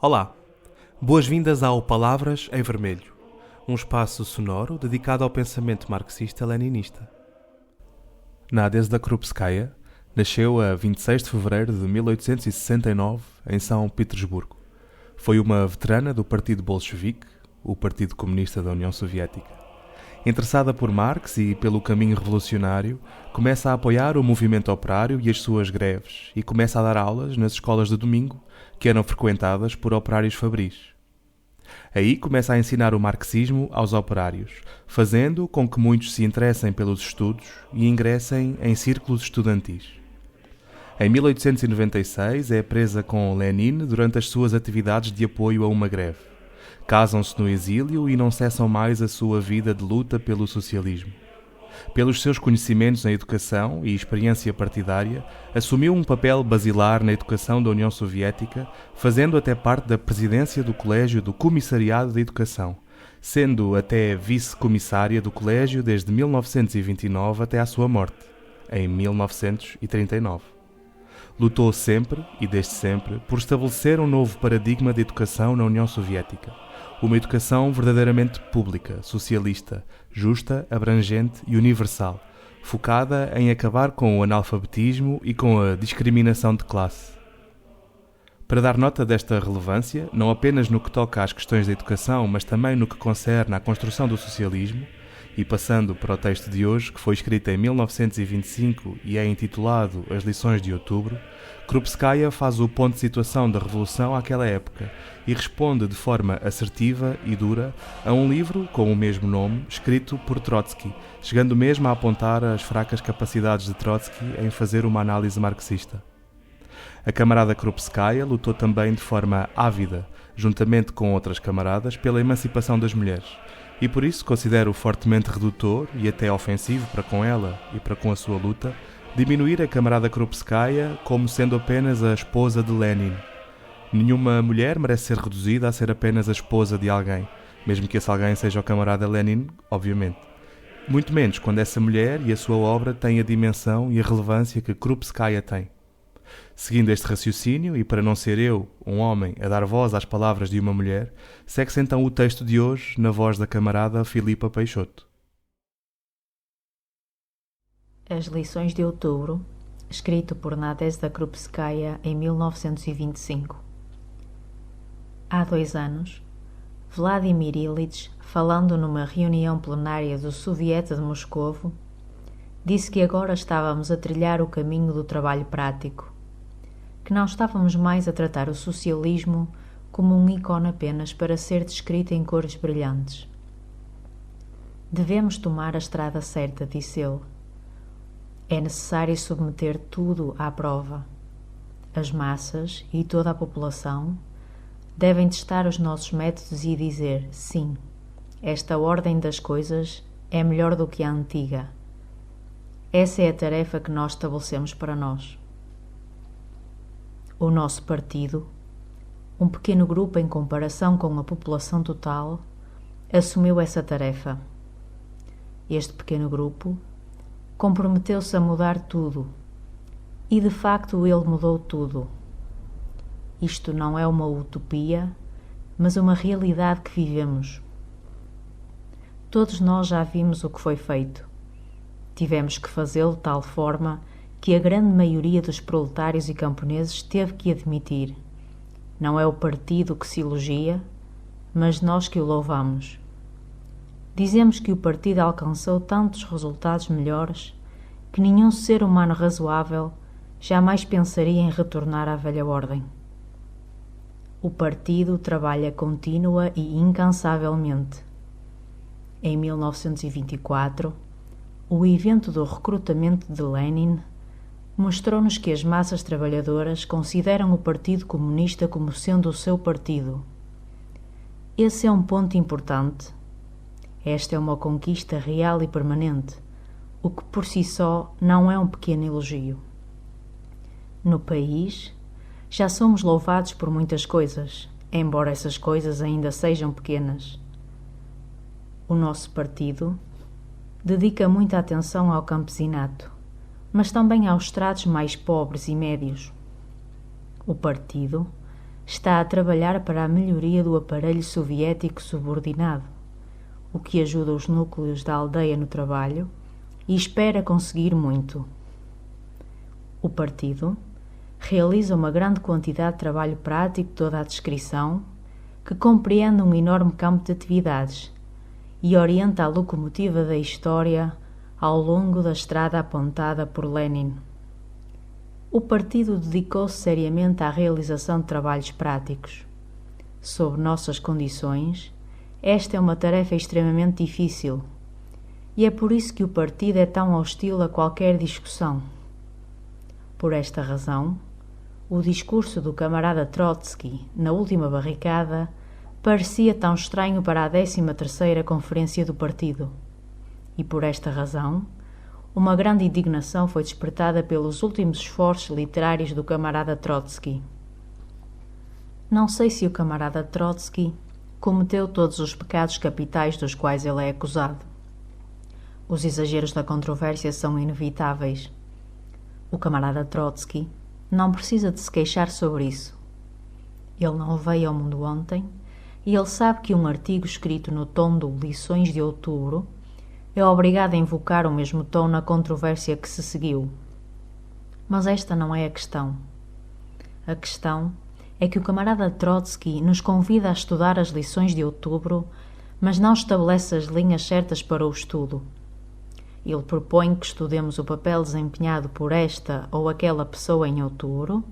Olá, boas-vindas ao Palavras em Vermelho, um espaço sonoro dedicado ao pensamento marxista-leninista. Nadezhda Krupskaya nasceu a 26 de fevereiro de 1869 em São Petersburgo. Foi uma veterana do Partido Bolchevique, o Partido Comunista da União Soviética. Interessada por Marx e pelo caminho revolucionário, começa a apoiar o movimento operário e as suas greves e começa a dar aulas nas escolas de domingo, que eram frequentadas por operários fabris. Aí começa a ensinar o marxismo aos operários, fazendo com que muitos se interessem pelos estudos e ingressem em círculos estudantis. Em 1896 é presa com Lenin durante as suas atividades de apoio a uma greve. Casam-se no exílio e não cessam mais a sua vida de luta pelo socialismo. Pelos seus conhecimentos em educação e experiência partidária, assumiu um papel basilar na educação da União Soviética, fazendo até parte da presidência do Colégio do Comissariado de Educação, sendo até vice-comissária do Colégio desde 1929 até à sua morte, em 1939. Lutou sempre, e desde sempre, por estabelecer um novo paradigma de educação na União Soviética. Uma educação verdadeiramente pública, socialista, justa, abrangente e universal, focada em acabar com o analfabetismo e com a discriminação de classe. Para dar nota desta relevância, não apenas no que toca às questões da educação, mas também no que concerne à construção do socialismo, e passando para o texto de hoje, que foi escrito em 1925 e é intitulado As Lições de Outubro, Krupskaya faz o ponto de situação da Revolução àquela época e responde de forma assertiva e dura a um livro com o mesmo nome, escrito por Trotsky, chegando mesmo a apontar as fracas capacidades de Trotsky em fazer uma análise marxista. A camarada Krupskaya lutou também de forma ávida, juntamente com outras camaradas, pela emancipação das mulheres, e por isso considero fortemente redutor e até ofensivo para com ela e para com a sua luta diminuir a camarada Krupskaya como sendo apenas a esposa de Lenin. Nenhuma mulher merece ser reduzida a ser apenas a esposa de alguém, mesmo que esse alguém seja o camarada Lenin, obviamente. Muito menos quando essa mulher e a sua obra têm a dimensão e a relevância que Krupskaya tem. Seguindo este raciocínio, e para não ser eu, um homem, a dar voz às palavras de uma mulher, segue-se então o texto de hoje na voz da camarada Filipa Peixoto. As Lições de Outubro, escrito por Nadezhda Krupskaya em 1925. Há 2 anos, Vladimir Ilich, falando numa reunião plenária do Soviete de Moscovo, disse que agora estávamos a trilhar o caminho do trabalho prático, que não estávamos mais a tratar o socialismo como um ícone apenas para ser descrito em cores brilhantes. Devemos tomar a estrada certa, disse ele. É necessário submeter tudo à prova. As massas e toda a população devem testar os nossos métodos e dizer, sim, esta ordem das coisas é melhor do que a antiga. Essa é a tarefa que nós estabelecemos para nós. O nosso partido, um pequeno grupo em comparação com a população total, assumiu essa tarefa. Este pequeno grupo comprometeu-se a mudar tudo, e de facto ele mudou tudo. Isto não é uma utopia, mas uma realidade que vivemos. Todos nós já vimos o que foi feito. Tivemos que fazê-lo de tal forma que a grande maioria dos proletários e camponeses teve que admitir. Não é o partido que se elogia, mas nós que o louvamos. Dizemos que o partido alcançou tantos resultados melhores que nenhum ser humano razoável jamais pensaria em retornar à velha ordem. O partido trabalha contínua e incansavelmente. Em 1924, o evento do recrutamento de Lenin mostrou-nos que as massas trabalhadoras consideram o Partido Comunista como sendo o seu partido. Esse é um ponto importante. Esta é uma conquista real e permanente, o que por si só não é um pequeno elogio. No país, já somos louvados por muitas coisas, embora essas coisas ainda sejam pequenas. O nosso partido dedica muita atenção ao campesinato, mas também aos estratos mais pobres e médios. O partido está a trabalhar para a melhoria do aparelho soviético subordinado, o que ajuda os núcleos da aldeia no trabalho e espera conseguir muito. O partido realiza uma grande quantidade de trabalho prático, toda a descrição, que compreende um enorme campo de atividades e orienta a locomotiva da história ao longo da estrada apontada por Lenin. O partido dedicou-se seriamente à realização de trabalhos práticos. Sob nossas condições, esta é uma tarefa extremamente difícil, e é por isso que o partido é tão hostil a qualquer discussão. Por esta razão, o discurso do camarada Trotsky na última barricada parecia tão estranho para a 13ª Conferência do Partido. E por esta razão, uma grande indignação foi despertada pelos últimos esforços literários do camarada Trotsky. Não sei se o camarada Trotsky cometeu todos os pecados capitais dos quais ele é acusado. Os exageros da controvérsia são inevitáveis. O camarada Trotsky não precisa de se queixar sobre isso. Ele não veio ao mundo ontem e ele sabe que um artigo escrito no tom do Lições de Outubro é obrigado a invocar o mesmo tom na controvérsia que se seguiu. Mas esta não é a questão. A questão é que o camarada Trotsky nos convida a estudar as lições de outubro, mas não estabelece as linhas certas para o estudo. Ele propõe que estudemos o papel desempenhado por esta ou aquela pessoa em outubro,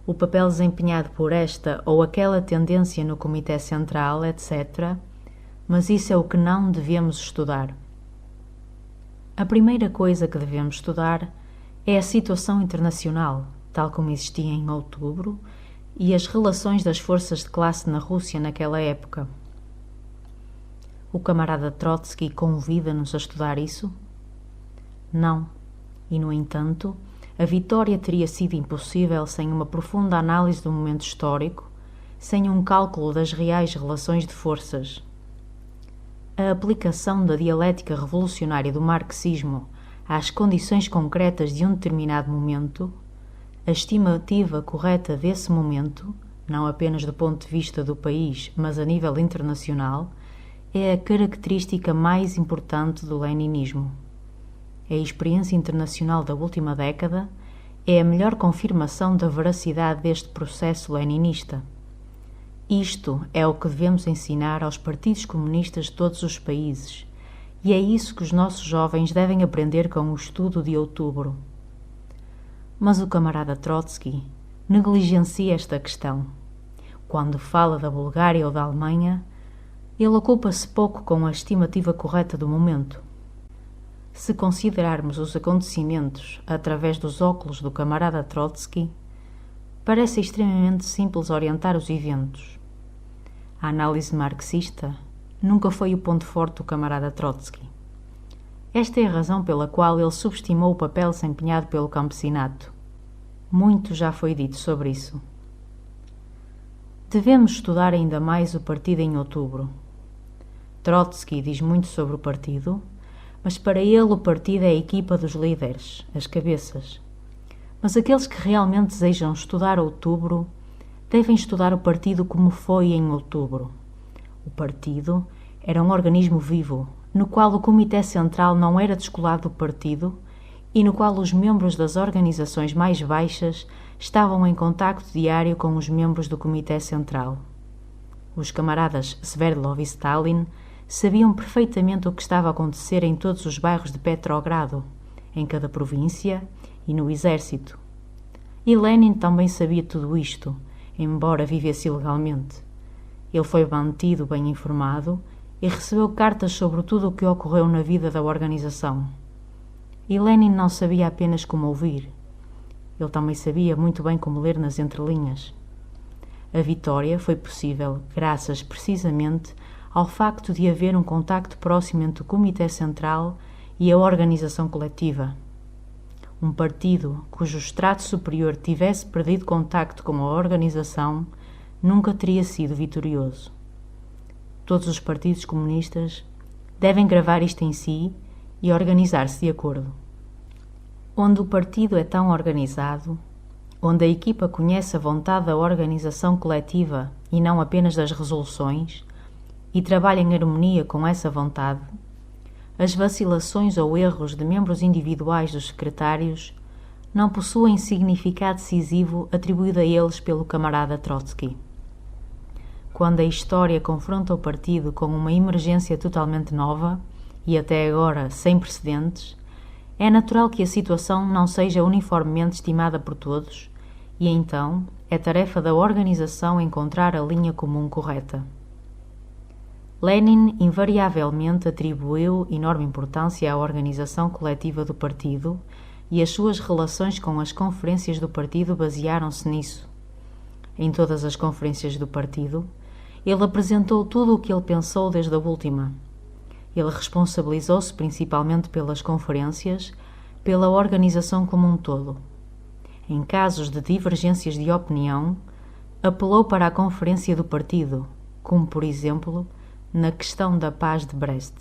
o papel desempenhado por esta ou aquela tendência no Comitê Central, etc., mas isso é o que não devemos estudar. A primeira coisa que devemos estudar é a situação internacional, tal como existia em outubro, e as relações das forças de classe na Rússia naquela época. O camarada Trotsky convida-nos a estudar isso? Não. E, no entanto, a vitória teria sido impossível sem uma profunda análise do momento histórico, sem um cálculo das reais relações de forças. A aplicação da dialética revolucionária do marxismo às condições concretas de um determinado momento, a estimativa correta desse momento, não apenas do ponto de vista do país, mas a nível internacional, é a característica mais importante do leninismo. A experiência internacional da última década é a melhor confirmação da veracidade deste processo leninista. Isto é o que devemos ensinar aos partidos comunistas de todos os países, e é isso que os nossos jovens devem aprender com o estudo de outubro. Mas o camarada Trotsky negligencia esta questão. Quando fala da Bulgária ou da Alemanha, ele ocupa-se pouco com a estimativa correta do momento. Se considerarmos os acontecimentos através dos óculos do camarada Trotsky, parece extremamente simples orientar os eventos. A análise marxista nunca foi o ponto forte do camarada Trotsky. Esta é a razão pela qual ele subestimou o papel desempenhado pelo campesinato. Muito já foi dito sobre isso. Devemos estudar ainda mais o partido em outubro. Trotsky diz muito sobre o partido, mas para ele o partido é a equipa dos líderes, as cabeças. Mas aqueles que realmente desejam estudar outubro devem estudar o partido como foi em outubro. O partido era um organismo vivo, no qual o Comitê Central não era descolado do partido e no qual os membros das organizações mais baixas estavam em contacto diário com os membros do Comitê Central. Os camaradas Sverdlov e Stalin sabiam perfeitamente o que estava a acontecer em todos os bairros de Petrogrado, em cada província e no exército. E Lenin também sabia tudo isto, embora vivesse ilegalmente. Ele foi mantido bem informado e recebeu cartas sobre tudo o que ocorreu na vida da organização. E Lenin não sabia apenas como ouvir. Ele também sabia muito bem como ler nas entrelinhas. A vitória foi possível graças, precisamente, ao facto de haver um contacto próximo entre o Comitê Central e a organização coletiva. Um partido cujo estrato superior tivesse perdido contacto com a organização nunca teria sido vitorioso. Todos os partidos comunistas devem gravar isto em si e organizar-se de acordo. Onde o partido é tão organizado, onde a equipa conhece a vontade da organização coletiva e não apenas das resoluções, e trabalha em harmonia com essa vontade, as vacilações ou erros de membros individuais dos secretários não possuem significado decisivo atribuído a eles pelo camarada Trotsky. Quando a história confronta o partido com uma emergência totalmente nova, e até agora sem precedentes, é natural que a situação não seja uniformemente estimada por todos, e então é tarefa da organização encontrar a linha comum correta. Lenin invariavelmente atribuiu enorme importância à organização coletiva do partido e as suas relações com as conferências do partido basearam-se nisso. Em todas as conferências do partido, ele apresentou tudo o que ele pensou desde a última. Ele responsabilizou-se principalmente pelas conferências, pela organização como um todo. Em casos de divergências de opinião, apelou para a conferência do partido, como, por exemplo, na questão da paz de Brest.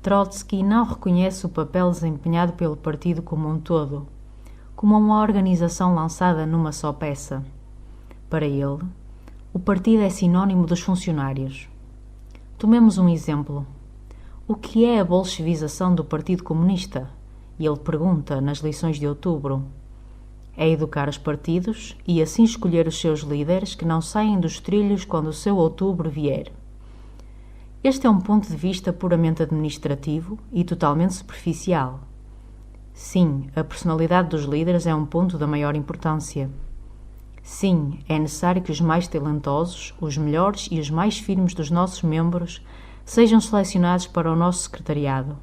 Trotsky não reconhece o papel desempenhado pelo partido como um todo, como uma organização lançada numa só peça. Para ele, o partido é sinônimo dos funcionários. Tomemos um exemplo. O que é a bolchevização do Partido Comunista? E ele pergunta nas lições de outubro. É educar os partidos e assim escolher os seus líderes que não saem dos trilhos quando o seu outubro vier. Este é um ponto de vista puramente administrativo e totalmente superficial. Sim, a personalidade dos líderes é um ponto da maior importância. Sim, é necessário que os mais talentosos, os melhores e os mais firmes dos nossos membros sejam selecionados para o nosso secretariado.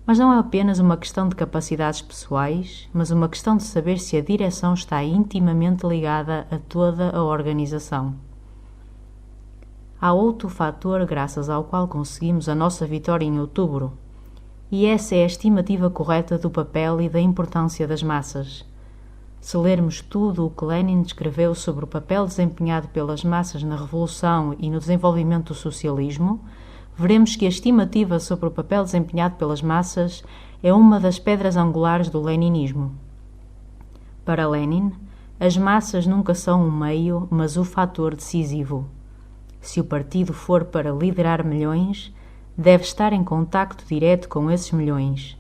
Mas não é apenas uma questão de capacidades pessoais, mas uma questão de saber se a direção está intimamente ligada a toda a organização. Há outro fator graças ao qual conseguimos a nossa vitória em outubro, e essa é a estimativa correta do papel e da importância das massas. Se lermos tudo o que Lenin escreveu sobre o papel desempenhado pelas massas na Revolução e no desenvolvimento do socialismo, veremos que a estimativa sobre o papel desempenhado pelas massas é uma das pedras angulares do leninismo. Para Lenin, as massas nunca são um meio, mas o fator decisivo. Se o partido for para liderar milhões, deve estar em contacto direto com esses milhões.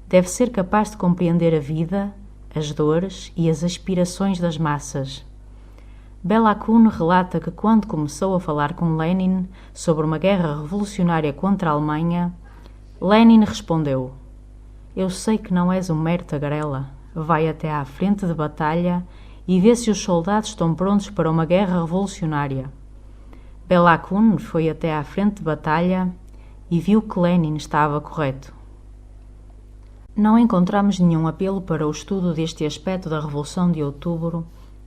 Deve ser capaz de compreender a vida, as dores e as aspirações das massas. Bela Kun relata que quando começou a falar com Lenin sobre uma guerra revolucionária contra a Alemanha, Lenin respondeu: "Eu sei que não és um mero tagarela. Vai até à frente de batalha e vê se os soldados estão prontos para uma guerra revolucionária." Bela Kun foi até à frente de batalha e viu que Lenin estava correto. Não encontramos nenhum apelo para o estudo deste aspecto da Revolução de Outubro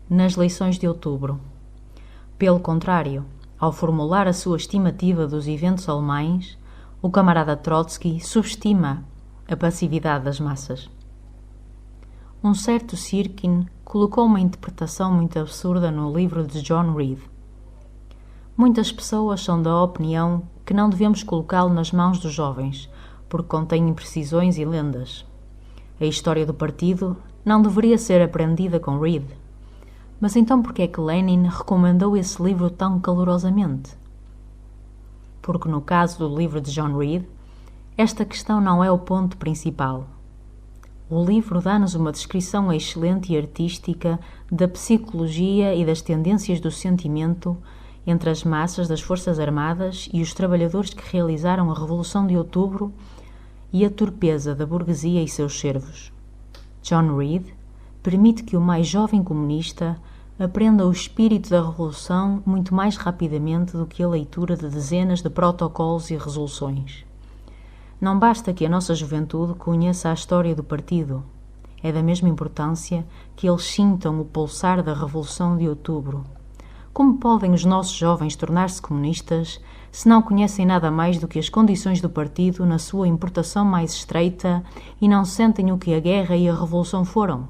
nas lições de outubro. Pelo contrário, ao formular a sua estimativa dos eventos alemães, o camarada Trotsky subestima a passividade das massas. Um certo Sirkin colocou uma interpretação muito absurda no livro de John Reed. Muitas pessoas são da opinião que não devemos colocá-lo nas mãos dos jovens, porque contém imprecisões e lendas. A história do partido não deveria ser aprendida com Reed. Mas então por que é que Lenin recomendou esse livro tão calorosamente? Porque no caso do livro de John Reed, esta questão não é o ponto principal. O livro dá-nos uma descrição excelente e artística da psicologia e das tendências do sentimento entre as massas das Forças Armadas e os trabalhadores que realizaram a Revolução de Outubro e a torpeza da burguesia e seus servos. John Reed permite que o mais jovem comunista aprenda o espírito da Revolução muito mais rapidamente do que a leitura de dezenas de protocolos e resoluções. Não basta que a nossa juventude conheça a história do partido. É da mesma importância que eles sintam o pulsar da Revolução de Outubro. Como podem os nossos jovens tornar-se comunistas se não conhecem nada mais do que as condições do partido na sua importação mais estreita e não sentem o que a guerra e a revolução foram?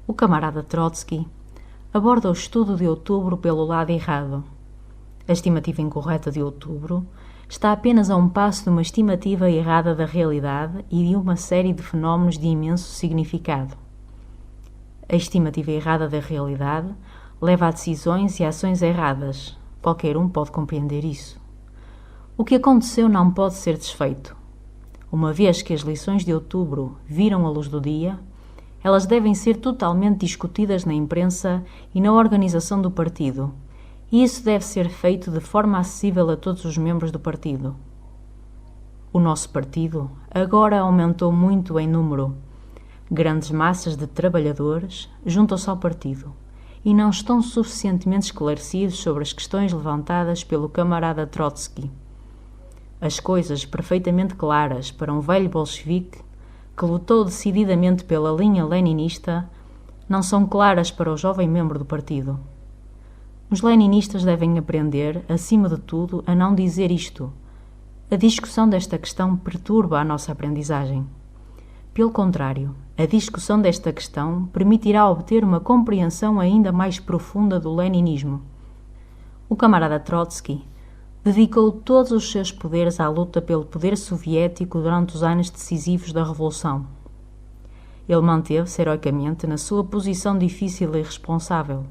O camarada Trotsky aborda o estudo de outubro pelo lado errado. A estimativa incorreta de outubro está apenas a um passo de uma estimativa errada da realidade e de uma série de fenómenos de imenso significado. A estimativa errada da realidade leva a decisões e ações erradas. Qualquer um pode compreender isso. O que aconteceu não pode ser desfeito. Uma vez que as lições de outubro viram a luz do dia, elas devem ser totalmente discutidas na imprensa e na organização do partido, e isso deve ser feito de forma acessível a todos os membros do partido. O nosso partido agora aumentou muito em número. Grandes massas de trabalhadores juntam-se ao partido e não estão suficientemente esclarecidos sobre as questões levantadas pelo camarada Trotsky. As coisas perfeitamente claras para um velho bolchevique que lutou decididamente pela linha leninista não são claras para o jovem membro do partido. Os leninistas devem aprender, acima de tudo, a não dizer isto. A discussão desta questão perturba a nossa aprendizagem. Pelo contrário, a discussão desta questão permitirá obter uma compreensão ainda mais profunda do leninismo. O camarada Trotsky dedicou todos os seus poderes à luta pelo poder soviético durante os anos decisivos da Revolução. Ele manteve-se heroicamente na sua posição difícil e responsável.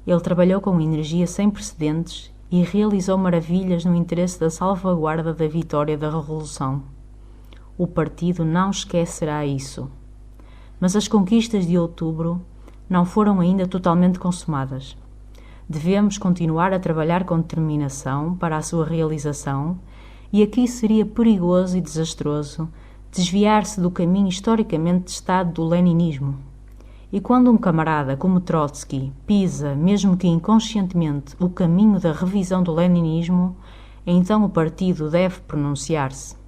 Ele trabalhou com energia sem precedentes e realizou maravilhas no interesse da salvaguarda da vitória da Revolução. O partido não esquecerá isso. Mas as conquistas de outubro não foram ainda totalmente consumadas. Devemos continuar a trabalhar com determinação para a sua realização e aqui seria perigoso e desastroso desviar-se do caminho historicamente testado do leninismo. E quando um camarada como Trotsky pisa, mesmo que inconscientemente, o caminho da revisão do leninismo, então o partido deve pronunciar-se.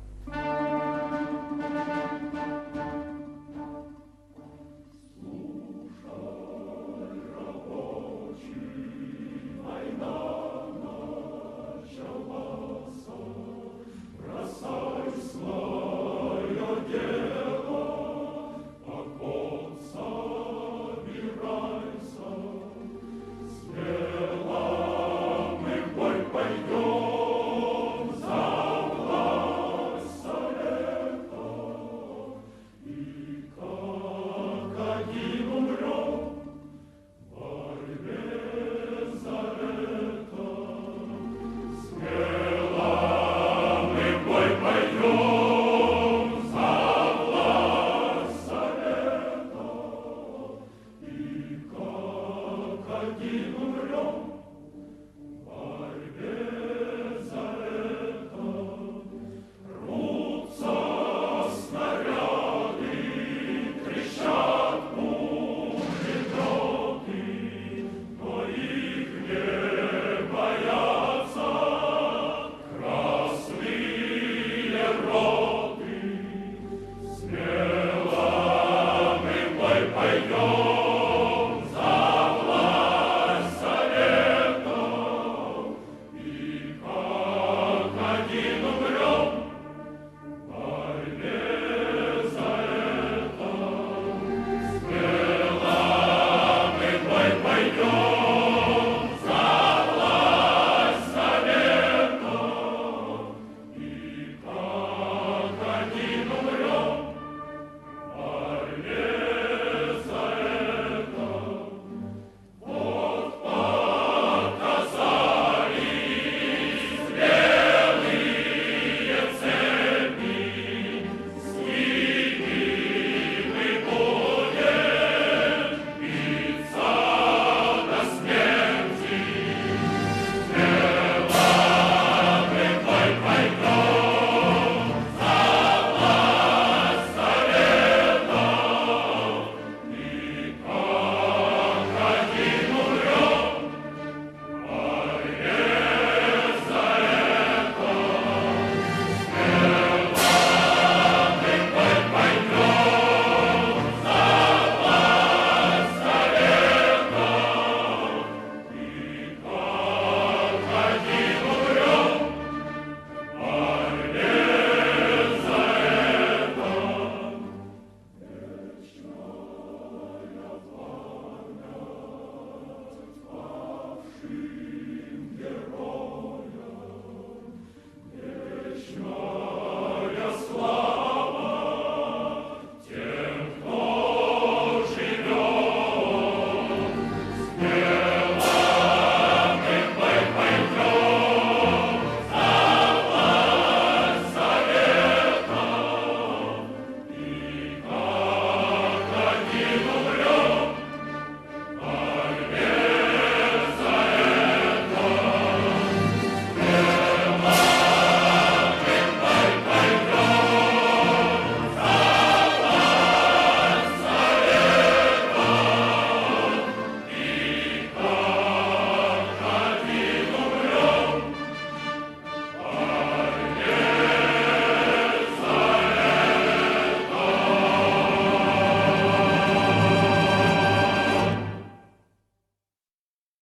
Go!